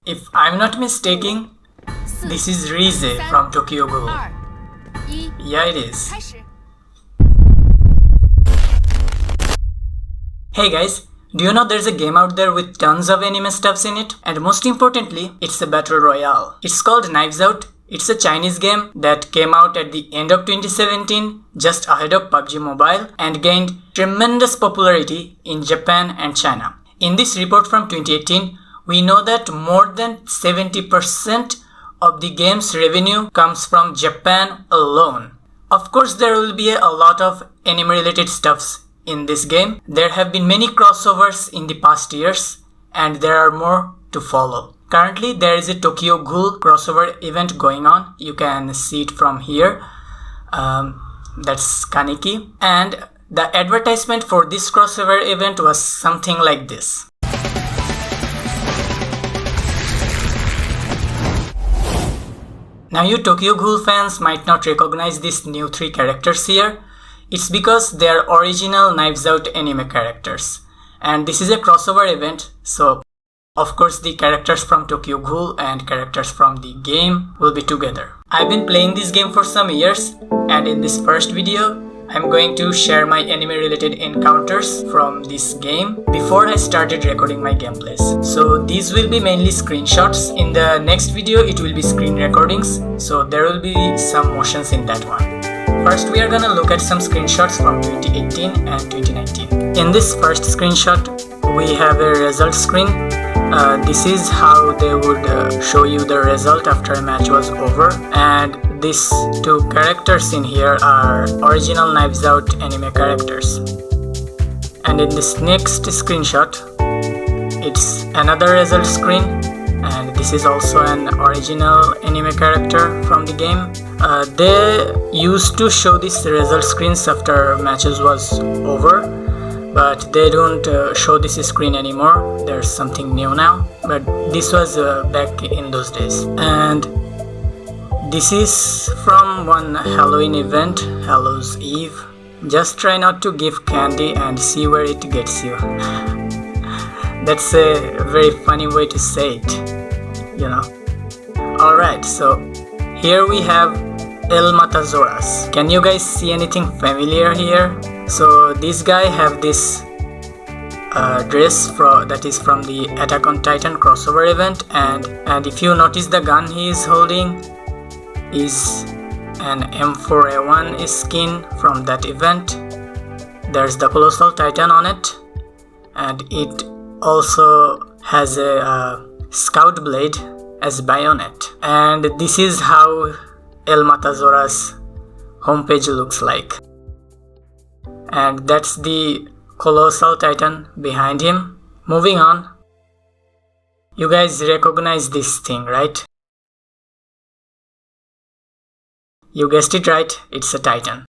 If I'm not mistaken, this is Rize from Tokyo Ghoul. Yeah, it is. Hey guys, do you know there's a game out there with tons of anime stuffs in it? And most importantly, it's a Battle Royale. It's called Knives Out. It's a Chinese game that came out at the end of 2017, just ahead of PUBG Mobile, and gained tremendous popularity in Japan and China. In this report from 2018, we know that more than 70% of the game's revenue comes from Japan alone. Of course, there will be a lot of anime-related stuffs in this game. There have been many crossovers in the past years, and there are more to follow. Currently, there is a Tokyo Ghoul crossover event going on. You can see it from here. That's Kaneki. And the advertisement for this crossover event was something like this. Now you Tokyo Ghoul fans might not recognize these new 3 characters here. It's because they are original Knives Out anime characters. And this is a crossover event, so of course the characters from Tokyo Ghoul and characters from the game will be together. I've been playing this game for some years, and in this first video, I'm going to share my anime related encounters from this game before I started recording my gameplays. So these will be mainly screenshots. In the next video it will be screen recordings, so there will be some motions in that one. First we are gonna look at some screenshots from 2018 and 2019. In this first screenshot we have a result screen. This is how they would show you the result after a match was over, and these 2 characters in here are original Knives Out anime characters. And in this next screenshot, it's another result screen, and this is also an original anime character from the game. They used to show these result screens after matches was over, but they don't show this screen anymore. There's something new now, but this was back in those days. And this is from one Halloween event, Hallows Eve. Just try not to give candy and see where it gets you. That's a very funny way to say it, you know. Alright, so here we have El Matazoras. Can you guys see anything familiar here? So this guy have this dress that is from the Attack on Titan crossover event, and if you notice the gun he is holding is an M4A1 skin from that event. There's the Colossal Titan on it, and it also has a scout blade as bayonet. And this is how El Matazora's homepage looks like. And that's the Colossal Titan behind him. Moving on. You guys recognize this thing, right? You guessed it right, it's a Titan.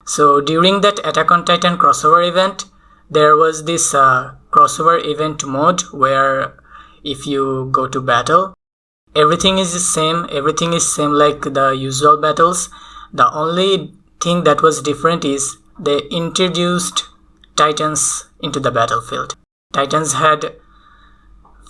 So during that Attack on Titan crossover event, there was this crossover event mode where if you go to battle, everything is the same, like the usual battles. The only thing that was different is they introduced Titans into the battlefield. Titans had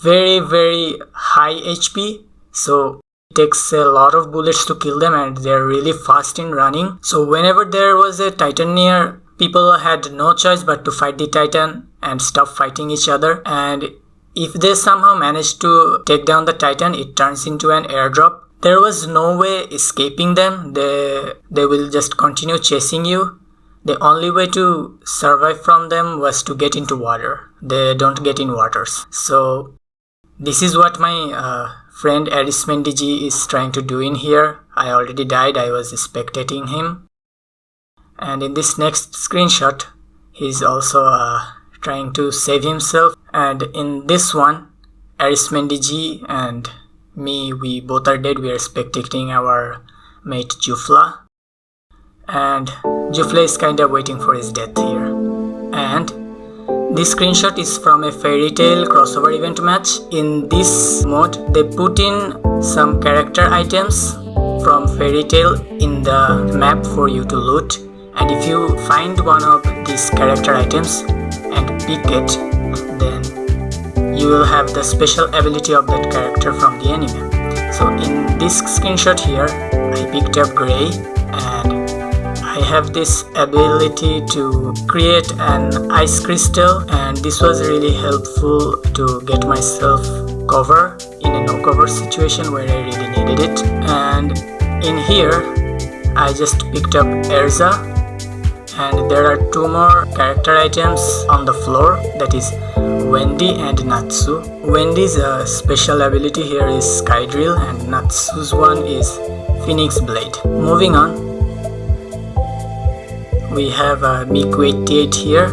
very, very high HP, so it takes a lot of bullets to kill them, and they're really fast in running. So whenever there was a Titan near, people had no choice but to fight the Titan and stop fighting each other. And if they somehow managed to take down the Titan, it turns into an airdrop. There was no way escaping them. They will just continue chasing you. The only way to survive from them was to get into water. They don't get in waters. So this is what my friend Arismendiji is trying to do in here. I already died, I was spectating him. And in this next screenshot, he's also trying to save himself. And in this one, Arismendiji and me, we both are dead. We are spectating our mate Jufla. And Jufla is kinda waiting for his death here. And this screenshot is from a Fairy Tail crossover event match. In this mode, they put in some character items from Fairy Tail in the map for you to loot. And if you find one of these character items and pick it, then you will have the special ability of that character from the anime. So in this screenshot here, I picked up Gray, and I have this ability to create an ice crystal, and this was really helpful to get myself cover in a no cover situation where I really needed it. And in here I just picked up Erza, and there are two more character items on the floor, that is Wendy and Natsu. Wendy's special ability here is Sky Drill, and Natsu's one is Phoenix Blade. Moving on, we have Miku88 here.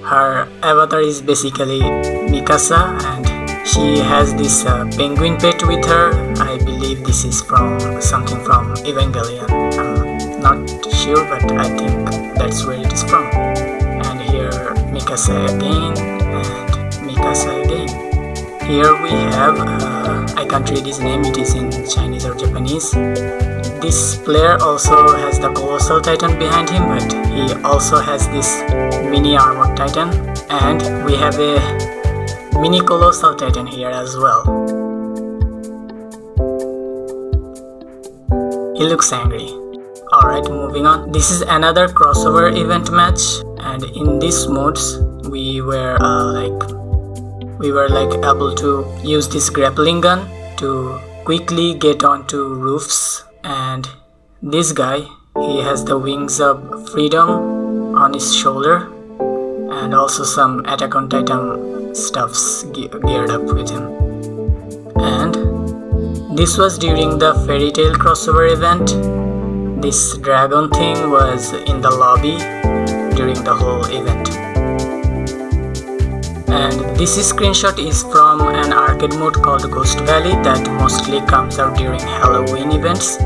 Her avatar is basically Mikasa, and she has this penguin pet with her. I believe this is from something from Evangelion. I'm not sure, but I think that's where it is from. And here Mikasa again, and Mikasa again. Here we have, I can't read his name, it is in Chinese or Japanese. This player also has the Colossal Titan behind him, but he also has this mini Armored Titan, and we have a mini Colossal Titan here as well. He looks angry. Alright, moving on. This is another crossover event match, and in these modes we were able to use this grappling gun to quickly get onto roofs. And this guy, he has the wings of freedom on his shoulder, and also some Attack on Titan stuffs geared up with him. And this was during the Fairy Tail crossover event. This dragon thing was in the lobby during the whole event. And this screenshot is from an arcade mode called Ghost Valley that mostly comes out during Halloween events.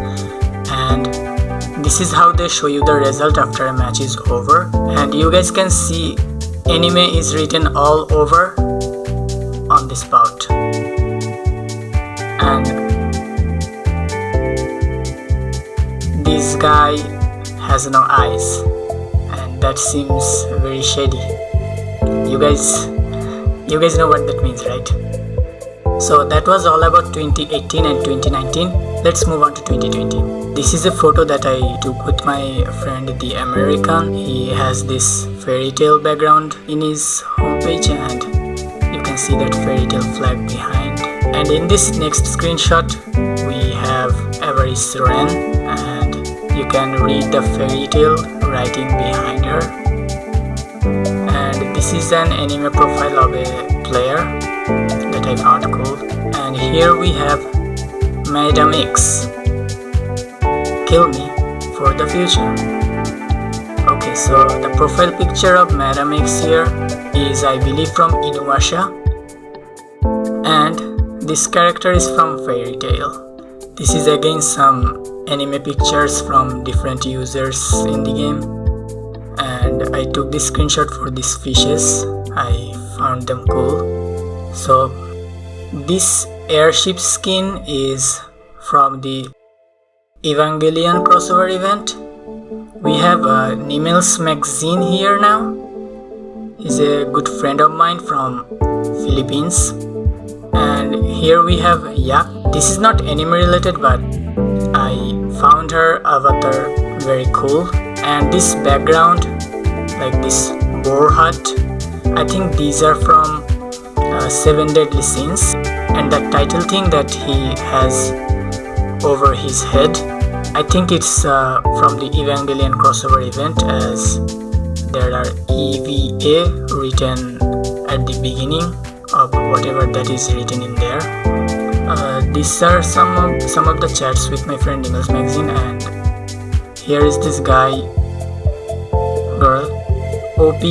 And this is how they show you the result after a match is over. And you guys can see anime is written all over on this bout. And this guy has no eyes, and that seems very shady. You guys know what that means, right? So that was all about 2018 and 2019. Let's move on to 2020. This is a photo that I took with my friend the American. He has this fairy tale background in his homepage, and you can see that fairy tale flag behind. And in this next screenshot we have Avaris Ren, and you can read the fairy tale writing behind her. And this is an anime profile of a player that I found cool. And here we have Madam X. Kill me for the future. Okay, so the profile picture of Madam X here is, I believe, from Inuyasha, and this character is from Fairy Tail. This is again some anime pictures from different users in the game, and I took this screenshot for these fishes. I found them cool. So this airship skin is from the Evangelion crossover event. We have Nimel's magazine here now. He's a good friend of mine from Philippines. And here we have Yak. This is not anime related, but I found her avatar very cool. And this background, like this boar hut, I think these are from Seven Deadly Sins. And that title thing that he has over his head, I think it's from the Evangelion crossover event, as there are EVA written at the beginning of whatever that is written in there. These are some of the chats with my friend Nimel's magazine, and here is this guy, girl, OP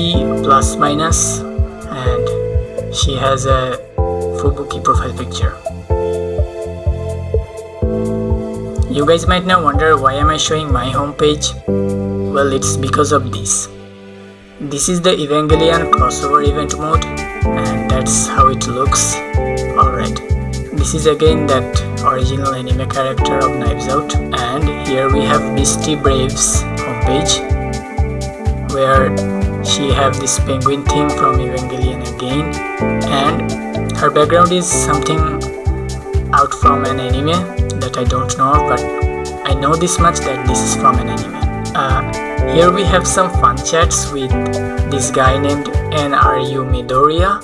plus minus, and she has a Fubuki profile picture. You guys might now wonder, why am I showing my homepage? Well, it's because of this. This is the Evangelion crossover event mode, and that's how it looks. Alright, this is again that original anime character of Knives Out, and here we have Misty Brave's homepage, where she have this penguin thing from Evangelion again, and Her background is something out from an anime that I don't know of, but I know this much that this is from an anime. Here we have some fun chats with this guy named NRU Midoriya.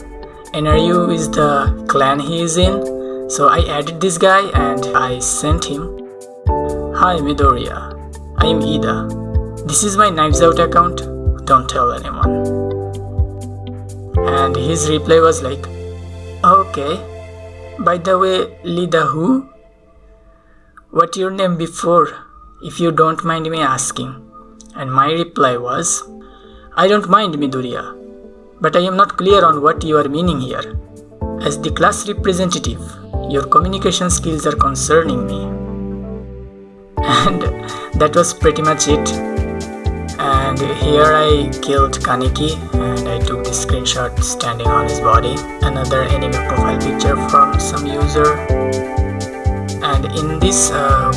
NRU is the clan he is in. So I added this guy and I sent him, "Hi Midoriya, I am Ida. This is my Knives Out account. Don't tell anyone." And his reply was like, "Okay. By the way, Lida who? What your name before, if you don't mind me asking?" And my reply was, "I don't mind, Midoriya, but I am not clear on what you are meaning here. As the class representative, your communication skills are concerning me." And that was pretty much it. And here I killed Kaneki and I took this screenshot standing on his body. Another anime profile picture from some user. And in this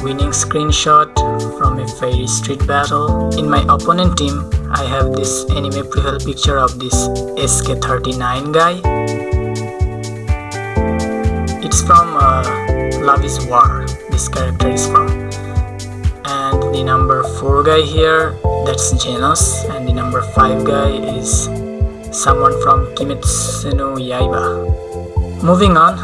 winning screenshot from a fairy street battle, in my opponent team, I have this anime profile picture of this SK39 guy. It's from Love is War, this character is from. And the number 4 guy here, that's Genos, and the number 5 guy is someone from Kimetsu no Yaiba. Moving on,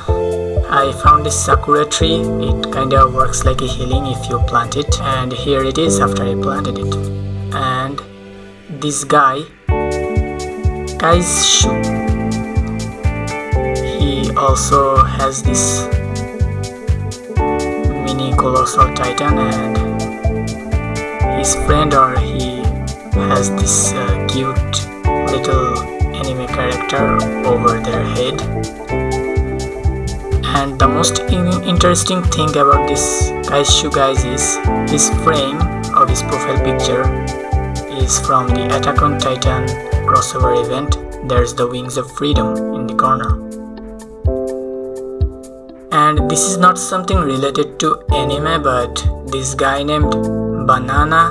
I found this sakura tree. It kinda works like a healing if you plant it, and here it is after I planted it. And this guy, Kaishu, he also has this mini colossal titan, and his friend, or he has this cute little anime character over their head. And the most interesting thing about this Kaishu guys is his frame of his profile picture is from the Attack on Titan crossover event. There's the Wings of Freedom in the corner. And this is not something related to anime, but this guy named Banana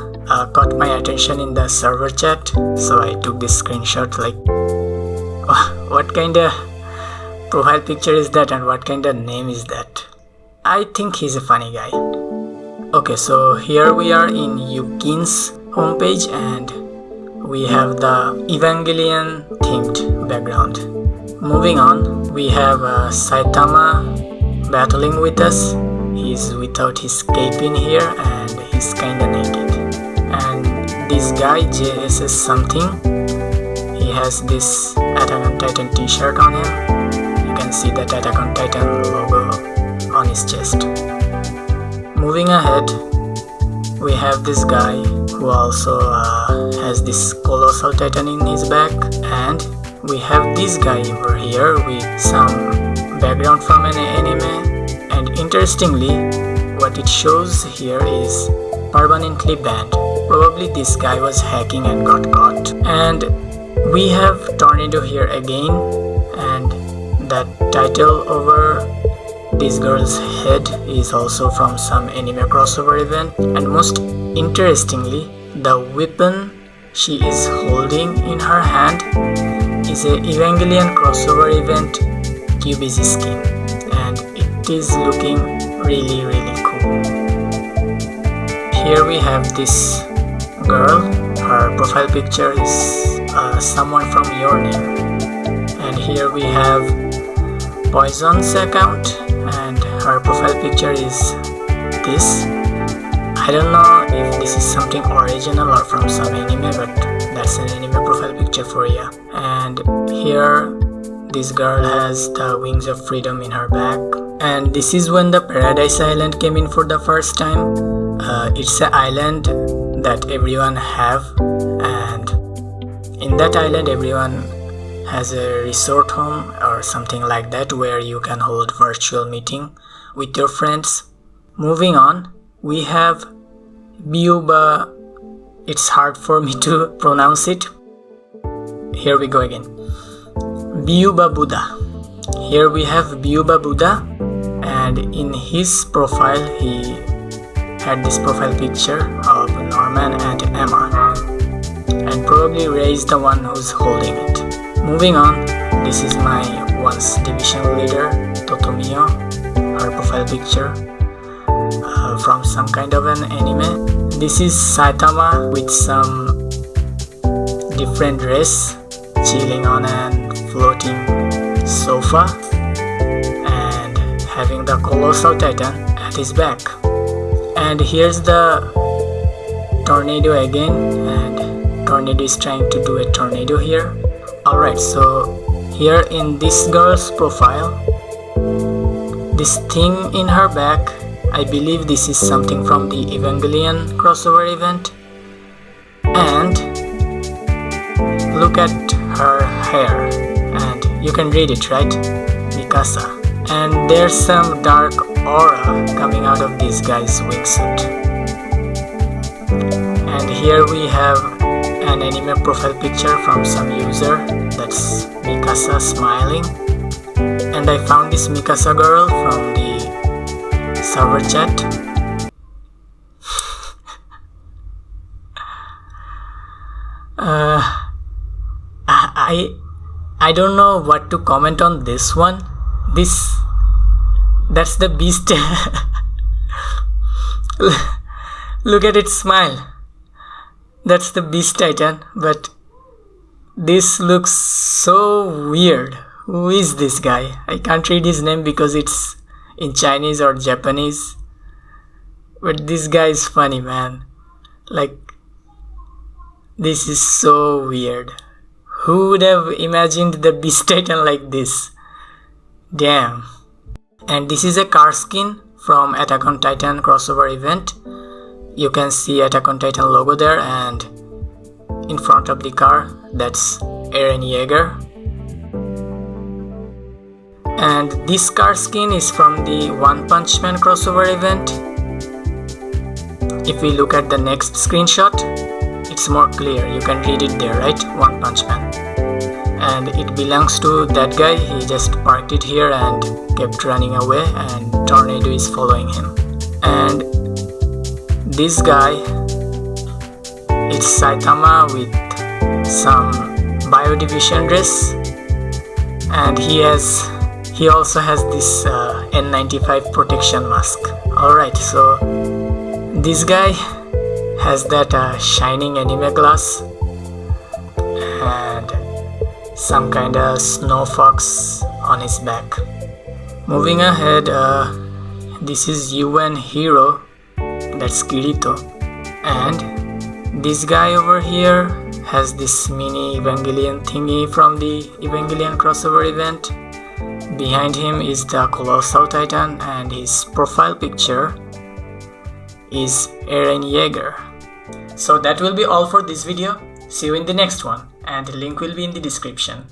caught my attention in the server chat, so I took this screenshot like, what kind of profile picture is that and what kind of name is that? I think he's a funny guy. Okay, so here we are in Yukin's homepage and we have the Evangelion themed background. Moving on, we have Saitama battling with us. He's without his cape in here and he's kinda naked. And this guy JSS something, he has this Attack on Titan t-shirt on him. You can see that Attack on Titan logo on his chest. Moving ahead, we have this guy who also has this colossal titan in his back, and we have this guy over here with some background from an anime. And interestingly, what it shows here is permanently banned. Probably this guy was hacking and got caught. And we have Tornado here again, and that title over this girl's head is also from some anime crossover event. And most interestingly, the weapon she is holding in her hand is a Evangelion crossover event QBZ skin, and it is looking really cool. Here we have this girl. Her profile picture is someone from Your Name. And here we have Poison's account, and her profile picture is this. I don't know if this is something original or from some anime, but that's an anime profile picture for you. And here this girl has the Wings of Freedom in her back. And this is when the Paradise Island came in for the first time. It's an island that everyone have, and in that island everyone has a resort home or something like that where you can hold virtual meeting with your friends. Moving on, we have Byuba. It's hard for me to pronounce it. Here we go again. Byuba Buddha. Here we have Byuba Buddha, and in his profile he had this profile picture of Norman and Emma, and probably Ray is the one who's holding it. Moving on, this is my one's division leader, Totomio, her profile picture from some kind of an anime. This is Saitama with some different dress, chilling on an floating sofa and having the colossal titan at his back. And here's the tornado again, and tornado is trying to do a tornado here. Alright, so here in this girl's profile, this thing in her back, I believe this is something from the Evangelion crossover event. And look at her hair, and you can read it, right? Mikasa. And there's some dark aura coming out of this guy's wingsuit. And here we have an anime profile picture from some user, that's Mikasa smiling. And I found this Mikasa girl from the server chat. I don't know what to comment on this one. That's the beast. Look at its smile. That's the beast titan, but this looks so weird. Who is this guy? I can't read his name because it's in Chinese or Japanese. But this guy is funny, man. Like, this is so weird. Who would have imagined the beast titan like this? Damn. And this is a car skin from Attack on Titan crossover event. You can see Attack on Titan logo there, and in front of the car, that's Eren Yeager. And this car skin is from the One Punch Man crossover event. If we look at the next screenshot, it's more clear. You can read it there, right? One Punch Man. And it belongs to that guy. He just parked it here and kept running away, and tornado is following him. And this guy, it's Saitama with some biodivision dress, and he also has this N95 protection mask. Alright, so this guy has that shining anime glass and some kind of snow fox on his back. Moving ahead, this is UN Hero, that's Kirito, and this guy over here has this mini Evangelion thingy from the Evangelion crossover event. Behind him is the Colossal Titan, and his profile picture is Eren Yeager. So that will be all for this video. See you in the next one, and the link will be in the description.